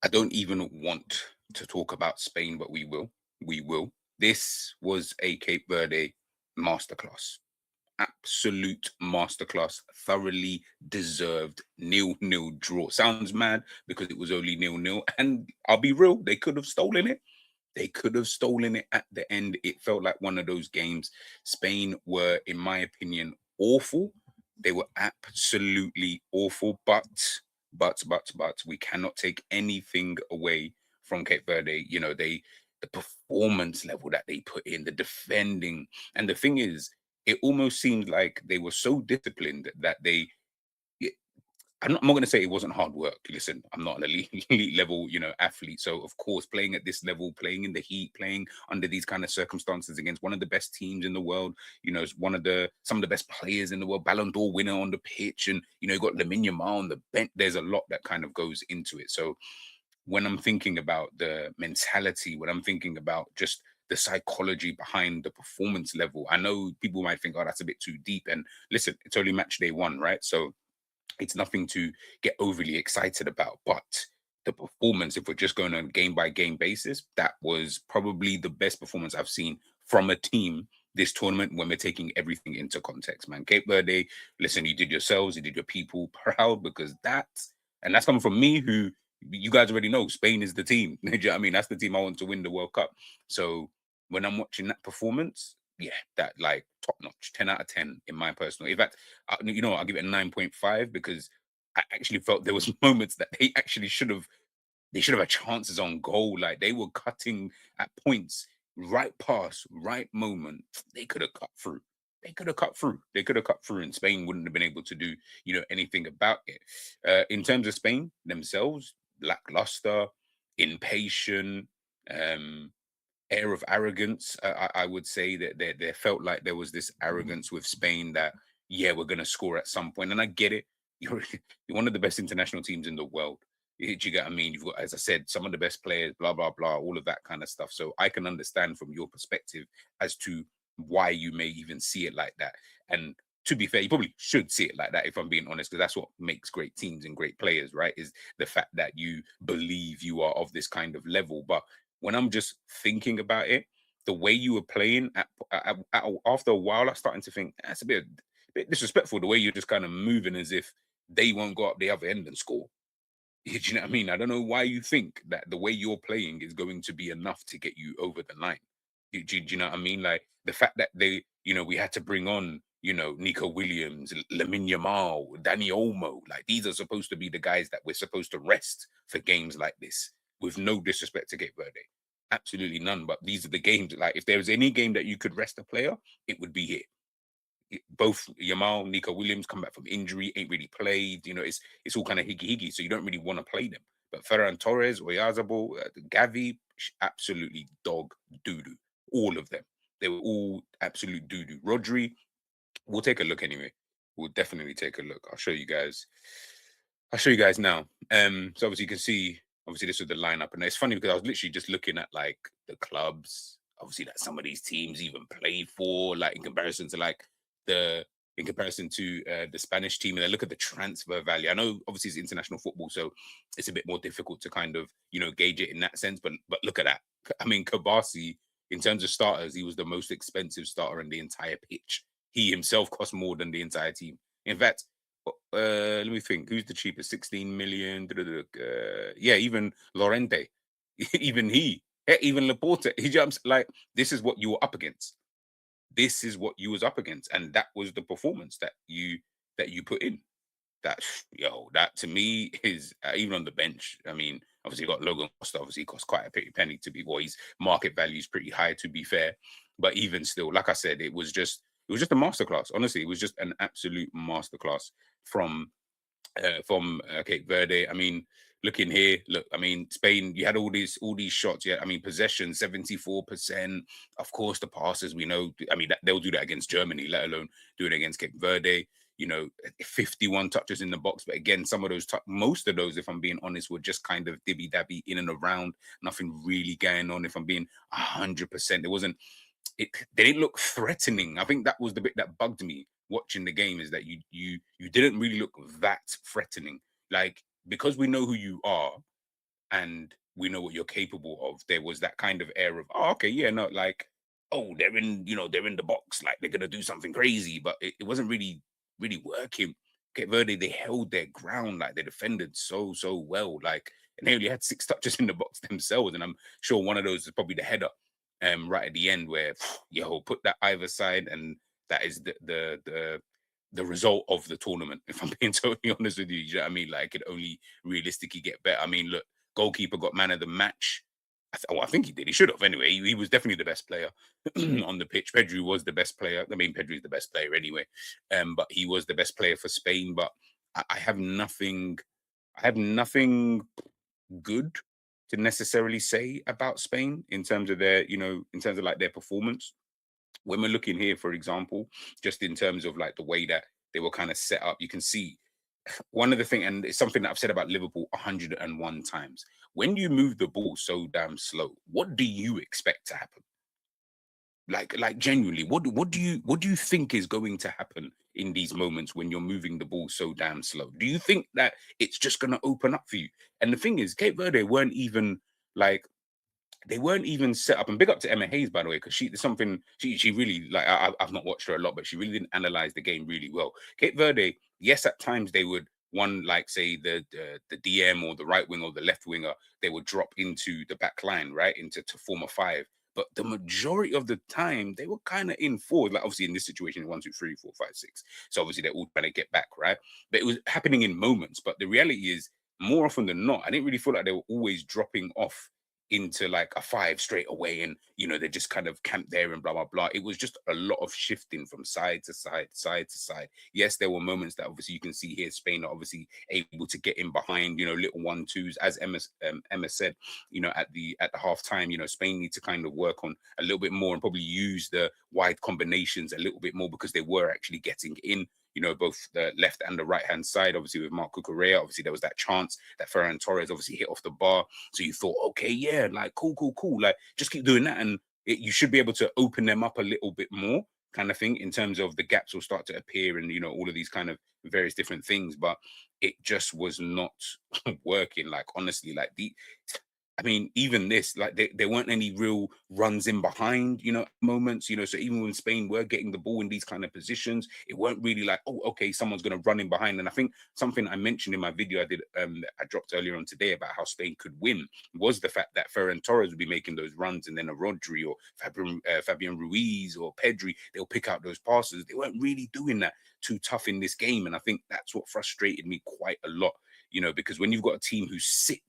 I don't even want to talk about Spain, but we will. We will. This was a Cape Verde masterclass. Absolute masterclass. Thoroughly deserved nil-nil draw. Sounds mad because it was only nil-nil. And I'll be real, they could have stolen it. They could have stolen it at the end. It felt like one of those games. Spain were, in my opinion, awful. They were absolutely awful. But we cannot take anything away from Cape Verde. The performance level that they put in, the defending, and the thing is, it almost seemed like they were so disciplined that I'm not going to say it wasn't hard work. Listen, I'm not an elite level, athlete. So of course, playing at this level, playing in the heat, playing under these kind of circumstances against one of the best teams in the world, is one of the some of the best players in the world, Ballon d'Or winner on the pitch, and you got Lamine Yamal on the bench. There's a lot that kind of goes into it. So when I'm thinking about the mentality, when I'm thinking about just the psychology behind the performance level, I know people might think, oh, that's a bit too deep. And listen, it's only match day one, right? So it's nothing to get overly excited about. But the performance, if we're just going on a game by game basis, that was probably the best performance I've seen from a team this tournament when we're taking everything into context, man. Cape Verde, listen, you did yourselves, you did your people proud because that's coming from me who you guys already know Spain is the team. Do you know what I mean? That's the team I want to win the World Cup. So when I'm watching that performance, yeah, that like top notch, 10 out of 10 in my personal. In fact, I'll give it a 9.5 because I actually felt there was moments that they should have had chances on goal. Like they were cutting at points, right pass, right moment. They could have cut through. They could have cut through. They could have cut through, and Spain wouldn't have been able to do, anything about it. In terms of Spain themselves, lackluster, impatient, um, air of arrogance. I would say that there felt like there was this arrogance with Spain that yeah, we're gonna score at some point, and I get it. You're you're one of the best international teams in the world. Do you get what I mean? You've got, as I said, some of the best players, blah blah blah, all of that kind of stuff. So I can understand from your perspective as to why you may even see it like that. And to be fair, you probably should see it like that if I'm being honest, because that's what makes great teams and great players, right? Is the fact that you believe you are of this kind of level. But when I'm just thinking about it, the way you were playing after a while, I'm starting to think that's a bit disrespectful. The way you're just kind of moving as if they won't go up the other end and score. Do you know what I mean? I don't know why you think that the way you're playing is going to be enough to get you over the line. Do you know what I mean? Like the fact that we had to bring on, Nico Williams, Lamine Yamal, Danny Olmo. Like these are supposed to be the guys that we're supposed to rest for games like this. With no disrespect to Cape Verde, absolutely none. But these are the games. Like if there was any game that you could rest a player, it would be here. Both Yamal, Nico Williams come back from injury, ain't really played. It's all kind of higgy higgy, so you don't really want to play them. But Ferran Torres, Oyazabal, Gavi, absolutely dog doo doo. All of them, they were all absolute doo doo. Rodri, we'll take a look anyway. We'll definitely take a look. I'll show you guys. I'll show you guys now. So obviously you can see, obviously this was the lineup, and it's funny because I was literally just looking at like the clubs, obviously that some of these teams even played for, like the in comparison to the Spanish team, and then look at the transfer value. I know obviously it's international football, so it's a bit more difficult to kind of gauge it in that sense. But look at that. I mean, Kabasi, in terms of starters, he was the most expensive starter in the entire pitch. He himself cost more than the entire team. In fact, let me think. Who's the cheapest? 16 million. Yeah, even Lorente, even even Laporte. He jumps like this is what you were up against. This is what you was up against, and that was the performance that you put in. That that to me is even on the bench. I mean, obviously you got Logan Costa. Obviously, he costs quite a pretty penny to be. Well, his market value is pretty high to be fair, but even still, like I said, it was just a masterclass. Honestly, it was just an absolute masterclass from Cape Verde. I mean, looking here, look, I mean, Spain, you had all these shots. Yeah, I mean, possession 74%. Of course, the passes we know. I mean, they'll do that against Germany, let alone do it against Cape Verde. 51 touches in the box, but again, some of those, most of those, if I'm being honest, were just kind of dibby dabby in and around. Nothing really going on. If I'm being 100%, it wasn't. They didn't look threatening. I think that was the bit that bugged me watching the game, is that you didn't really look that threatening. Like, because we know who you are, and we know what you're capable of. There was that kind of air of, oh, okay, yeah, no, like, oh, they're in, they're in the box, like they're gonna do something crazy, but it wasn't really working. Cape Verde, they held their ground, like they defended so well, like, and they only had 6 touches in the box themselves, and I'm sure one of those is probably the header, right at the end where, yo, put that either side, and that is the result of the tournament. If I'm being totally honest with you, you know what I mean? Like, it could only realistically get better. I mean, look, goalkeeper got man of the match. I think he did. He should have anyway. He was definitely the best player on the pitch. Pedri was the best player. I mean, Pedri is the best player anyway. But he was the best player for Spain. But I have nothing. I have nothing good to necessarily say about Spain in terms of their, in terms of like their performance. When we're looking here, for example, just in terms of like the way that they were kind of set up, you can see one of the thing, and it's something that I've said about Liverpool 101 times. When you move the ball so damn slow, what do you expect to happen? Like genuinely, what do you think is going to happen in these moments when you're moving the ball so damn slow? Do you think that it's just going to open up for you? And the thing is, Cape Verde weren't even like they weren't even set up. And big up to Emma Hayes, by the way, because there's something she really like. I've not watched her a lot, but she really didn't analyze the game really well. Cape Verde, yes, at times they would one like say the DM or the right wing or the left winger, they would drop into the back line, right, into to form a five. But the majority of the time, they were kind of in forward. Like obviously in this situation, 1, 2, 3, 4, 5, 6. So obviously they're all trying to get back, right? But it was happening in moments. But the reality is, more often than not, I didn't really feel like they were always dropping off into like a five straight away, and they just kind of camped there and blah blah blah. It was just a lot of shifting from side to side, side to side. Yes, there were moments that obviously you can see here Spain are obviously able to get in behind, little 1-2s, as Emma said, at the half time. Spain need to kind of work on a little bit more and probably use the wide combinations a little bit more, because they were actually getting in, both the left and the right hand side. Obviously, with Marc Cucurella, obviously there was that chance that Ferran Torres obviously hit off the bar. So you thought, okay, yeah, like cool, cool, cool. Like just keep doing that, and you should be able to open them up a little bit more, kind of thing, in terms of the gaps will start to appear, and all of these kind of various different things. But it just was not working. Like honestly, like I mean, even this, like there weren't any real runs in behind, moments, So even when Spain were getting the ball in these kind of positions, it weren't really like, oh, okay, someone's going to run in behind. And I think something I mentioned in my video I dropped earlier on today about how Spain could win was the fact that Ferran Torres would be making those runs, and then a Rodri or Fabian Ruiz or Pedri, they'll pick out those passes. They weren't really doing that too tough in this game. And I think that's what frustrated me quite a lot, because when you've got a team who sit,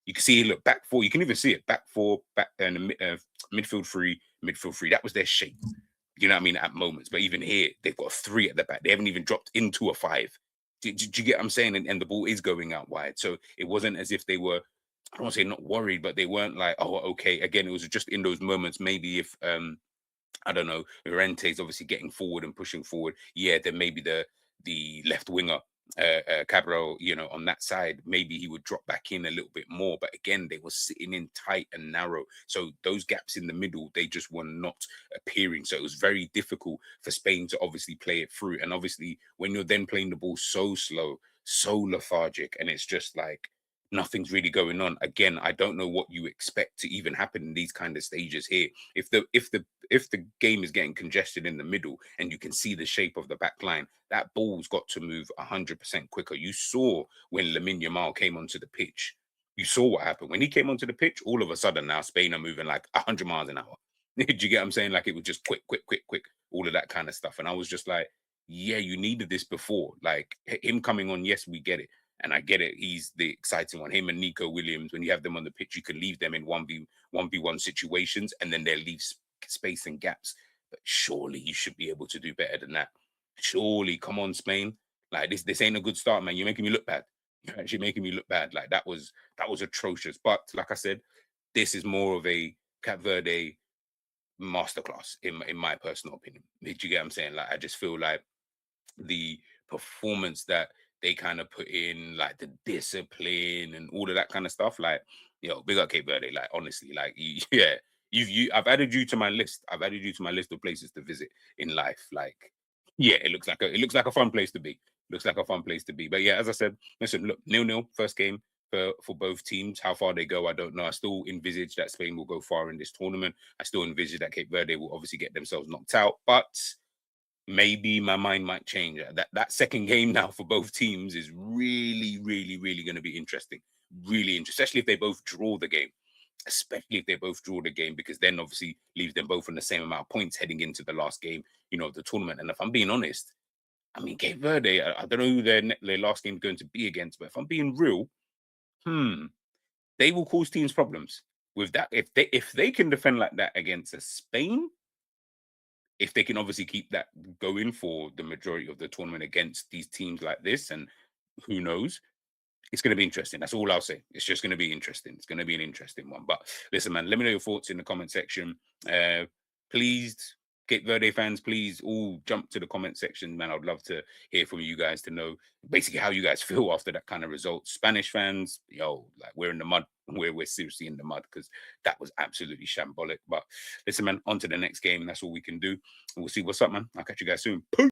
you can see it, look, back four. You can even see it, back four, back and midfield three, midfield three. That was their shape. You know what I mean? At moments, but even here, they've got a three at the back. They haven't even dropped into a five. Do you get what I'm saying? And the ball is going out wide. So it wasn't as if they were, I don't want to say not worried, but they weren't like, oh, okay. Again, it was just in those moments. Maybe if I don't know, Llorente's obviously getting forward and pushing forward. Yeah, then maybe the left winger, Cabral, on that side, maybe he would drop back in a little bit more. But again, they were sitting in tight and narrow. So those gaps in the middle, they just were not appearing. So it was very difficult for Spain to obviously play it through. And obviously, when you're then playing the ball so slow, so lethargic, and it's just like nothing's really going on. Again, I don't know what you expect to even happen in these kind of stages here. If the game is getting congested in the middle and you can see the shape of the back line, that ball's got to move 100% quicker. You saw when Lamine Yamal came onto the pitch. You saw what happened when he came onto the pitch. All of a sudden, now Spain are moving like 100 miles an hour. Did you get what I'm saying? Like it was just quick, quick, quick, quick, all of that kind of stuff. And I was just like, yeah, you needed this before. Like him coming on, yes, we get it. And I get it. He's the exciting one. Him and Nico Williams, when you have them on the pitch, you can leave them in 1v1 situations, and then they leave space and gaps. But surely you should be able to do better than that. Surely, come on, Spain. Like this ain't a good start, man. You're making me look bad. You're actually making me look bad. Like that was atrocious. But like I said, this is more of a Cap Verde masterclass in my personal opinion. Did you get what I'm saying? Like I just feel like the performance that they kind of put in, like the discipline and all of that kind of stuff. Like, big up Cape Verde. Like, honestly, like, yeah, I've added you to my list. I've added you to my list of places to visit in life. Like, yeah, it looks like a fun place to be. Looks like a fun place to be. But yeah, as I said, listen, look, 0-0 first game. for both teams. How far they go, I don't know. I still envisage that Spain will go far in this tournament. I still envisage that Cape Verde will obviously get themselves knocked out, but maybe my mind might change. That second game now for both teams is really, really, really going to be interesting. Really interesting, especially if they both draw the game. Especially if they both draw the game, because then obviously leaves them both on the same amount of points heading into the last game, of the tournament. And if I'm being honest, I mean, Cape Verde, I don't know who their last game is going to be against, but if I'm being real, they will cause teams problems with that. If they can defend like that against a Spain, if they can obviously keep that going for the majority of the tournament against these teams like this, and who knows, it's going to be interesting. That's all I'll say. It's just going to be interesting. It's going to be an interesting one. But listen, man, let me know your thoughts in the comment section. Please, Cape Verde fans, please all jump to the comment section, man. I'd love to hear from you guys to know basically how you guys feel after that kind of result. Spanish fans, like we're in the mud. We're seriously in the mud because that was absolutely shambolic. But listen, man, on to the next game, and that's all we can do. And we'll see what's up, man. I'll catch you guys soon. Peace.